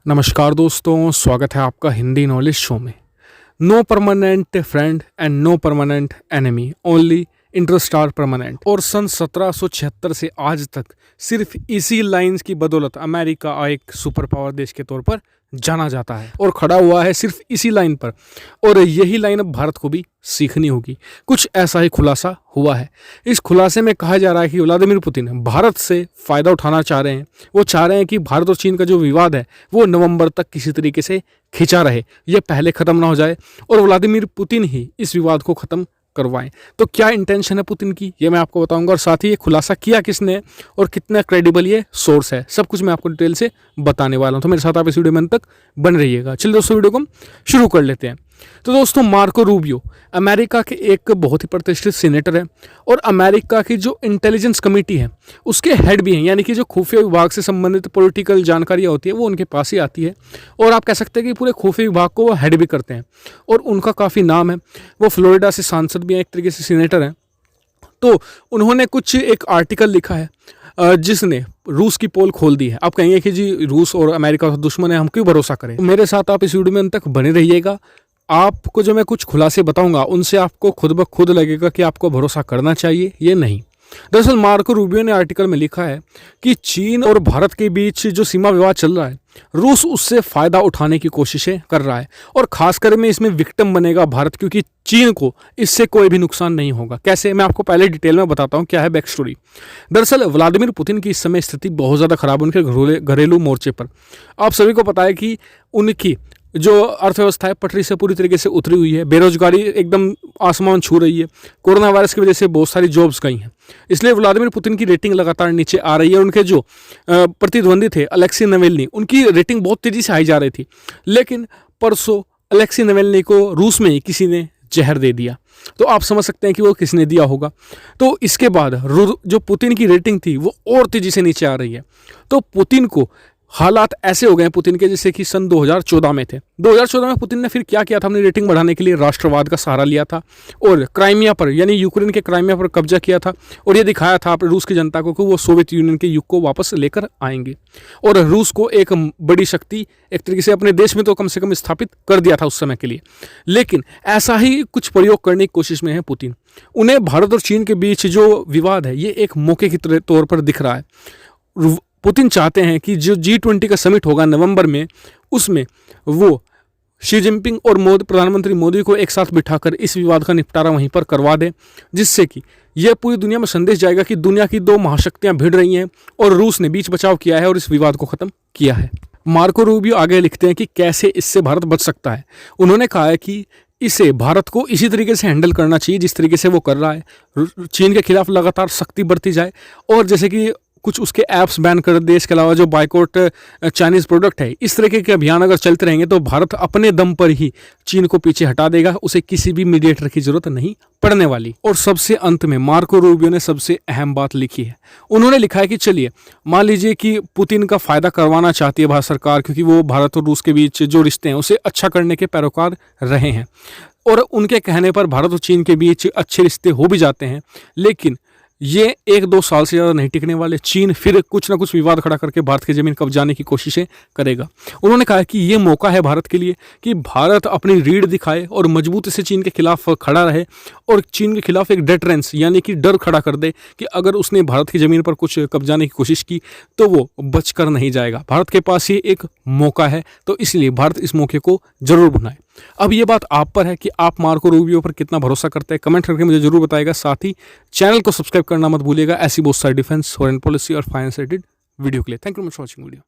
नमस्कार दोस्तों, स्वागत है आपका हिंदी नॉलेज शो में। No permanent friend and no permanent enemy, only interest are permanent. और सन 1776 से आज तक सिर्फ इसी लाइन्स की बदौलत अमेरिका एक सुपर पावर देश के तौर पर जाना जाता है और खड़ा हुआ है सिर्फ इसी लाइन पर। और यही लाइन अब भारत को भी सीखनी होगी। कुछ ऐसा ही खुलासा हुआ है। इस खुलासे में कहा जा रहा है कि व्लादिमीर पुतिन भारत से फ़ायदा उठाना चाह रहे हैं। वो चाह रहे हैं कि भारत और चीन का जो विवाद है वो नवंबर तक किसी तरीके से खिंचा रहे, ये पहले ख़त्म ना हो जाए और व्लादिमीर पुतिन ही इस विवाद को ख़त्म करवाएं। तो क्या इंटेंशन है पुतिन की, ये मैं आपको बताऊंगा। और साथ ही ये खुलासा किया किसने और कितना क्रेडिबल ये सोर्स है, सब कुछ मैं आपको डिटेल से बताने वाला हूं। तो मेरे साथ आप इस वीडियो में अंत तक बन रहिएगा। चलिए दोस्तों, वीडियो को हम शुरू कर लेते हैं। तो दोस्तों, मार्को रूबियो अमेरिका के एक बहुत ही प्रतिष्ठित सीनेटर है और अमेरिका की जो इंटेलिजेंस कमेटी है उसके हेड भी हैं, यानी कि जो खुफिया विभाग से संबंधित पॉलिटिकल जानकारियाँ होती है वो उनके पास ही आती है। और आप कह सकते हैं कि पूरे खुफिया विभाग को वो हेड भी करते हैं और उनका काफ़ी नाम है। वो फ्लोरिडा से सांसद भी हैं, एक तरीके से सीनेटर हैं। तो उन्होंने कुछ एक आर्टिकल लिखा है जिसने रूस की पोल खोल दी है। आप कहेंगे कि जी रूस और अमेरिका का दुश्मन है, हम क्यों भरोसा करें। मेरे साथ आप इस वीडियो में अंत तक बने रहिएगा। आपको जो मैं कुछ खुलासे बताऊंगा उनसे आपको खुद ब खुद लगेगा कि आपको भरोसा करना चाहिए या नहीं। दरअसल मार्को रूबियो ने आर्टिकल में लिखा है कि चीन और भारत के बीच जो सीमा विवाद चल रहा है, रूस उससे फ़ायदा उठाने की कोशिशें कर रहा है और खासकर में इसमें विक्टिम बनेगा भारत, क्योंकि चीन को इससे कोई भी नुकसान नहीं होगा। कैसे, मैं आपको पहले डिटेल में बताता हूँ क्या है बैक स्टोरी। दरअसल व्लादिमीर पुतिन की इस समय स्थिति बहुत ज़्यादा खराब है उनके घरेलू मोर्चे पर। आप सभी को पता है कि उनकी जो अर्थव्यवस्था है पटरी से पूरी तरीके से उतरी हुई है, बेरोजगारी एकदम आसमान छू रही है, कोरोना वायरस की वजह से बहुत सारी जॉब्स गई हैं। इसलिए व्लादिमीर पुतिन की रेटिंग लगातार नीचे आ रही है। उनके जो प्रतिद्वंदी थे अलेक्सी नवेल्नी, उनकी रेटिंग बहुत तेज़ी से आई जा रही थी। लेकिन परसों अलेक्सी नवेल्नी को रूस में ही किसी ने जहर दे दिया। तो आप समझ सकते हैं कि वो किसने दिया होगा। तो इसके बाद जो पुतिन की रेटिंग थी वो और तेज़ी से नीचे आ रही है। तो पुतिन को हालात ऐसे हो गए पुतिन के जैसे कि सन 2014 में थे। 2014 में पुतिन ने फिर क्या किया था, अपनी रेटिंग बढ़ाने के लिए राष्ट्रवाद का सहारा लिया था और क्राइमिया पर, यानी यूक्रेन के क्राइमिया पर कब्जा किया था और ये दिखाया था रूस की जनता को कि वो सोवियत यूनियन के युग को वापस लेकर आएंगे और रूस को एक बड़ी शक्ति एक तरीके से अपने देश में तो कम से कम स्थापित कर दिया था उस समय के लिए। लेकिन ऐसा ही कुछ प्रयोग करने की कोशिश में है पुतिन। उन्हें भारत और चीन के बीच जो विवाद है ये एक मौके के तौर पर दिख रहा है। पुतिन चाहते हैं कि जो G20 का समिट होगा नवंबर में, उसमें वो शी जिनपिंग और प्रधानमंत्री मोदी को एक साथ बिठाकर इस विवाद का निपटारा वहीं पर करवा दें, जिससे कि यह पूरी दुनिया में संदेश जाएगा कि दुनिया की दो महाशक्तियां भिड़ रही हैं और रूस ने बीच बचाव किया है और इस विवाद को ख़त्म किया है। मार्को रूबियो आगे लिखते हैं कि कैसे इससे भारत बच सकता है। उन्होंने कहा है कि इसे भारत को इसी तरीके से हैंडल करना चाहिए जिस तरीके से वो कर रहा है। चीन के खिलाफ लगातार सख्ती बरती जाए और जैसे कि कुछ उसके ऐप्स बैन कर दे, इसके अलावा जो बाइकआउट चाइनीज़ प्रोडक्ट है, इस तरीके के अभियान अगर चलते रहेंगे तो भारत अपने दम पर ही चीन को पीछे हटा देगा। उसे किसी भी मीडिएटर की जरूरत नहीं पड़ने वाली। और सबसे अंत में मार्को रूबियो ने सबसे अहम बात लिखी है। उन्होंने लिखा है कि चलिए मान लीजिए कि पुतिन का फ़ायदा करवाना चाहती है भारत सरकार, क्योंकि वो भारत और रूस के बीच जो रिश्ते हैं उसे अच्छा करने के पैरोकार रहे हैं और उनके कहने पर भारत और चीन के बीच अच्छे रिश्ते हो भी जाते हैं। लेकिन ये 1-2 साल से ज़्यादा नहीं टिकने वाले। चीन फिर कुछ ना कुछ विवाद खड़ा करके भारत की ज़मीन कब्जाने की कोशिशें करेगा। उन्होंने कहा कि ये मौका है भारत के लिए कि भारत अपनी रीढ़ दिखाए और मजबूती से चीन के खिलाफ खड़ा रहे और चीन के खिलाफ एक डेटरेंस यानी कि डर खड़ा कर दे कि अगर उसने भारत की ज़मीन पर कुछ कब्जाने की कोशिश की तो वो बचकर नहीं जाएगा। भारत के पास ये एक मौका है, तो इसलिए भारत इस मौके को जरूर बनाए। अब ये बात आप पर है कि आप मार्को रूबियो पर कितना भरोसा करते हैं, कमेंट करके मुझे जरूर बताइएगा। साथ ही चैनल को सब्सक्राइब करना मत भूलिएगा ऐसी बहुत सारी डिफेंस, फॉरेन पॉलिसी और फाइनेंस रिलेटेड वीडियो के लिए। Thank you much for watching video.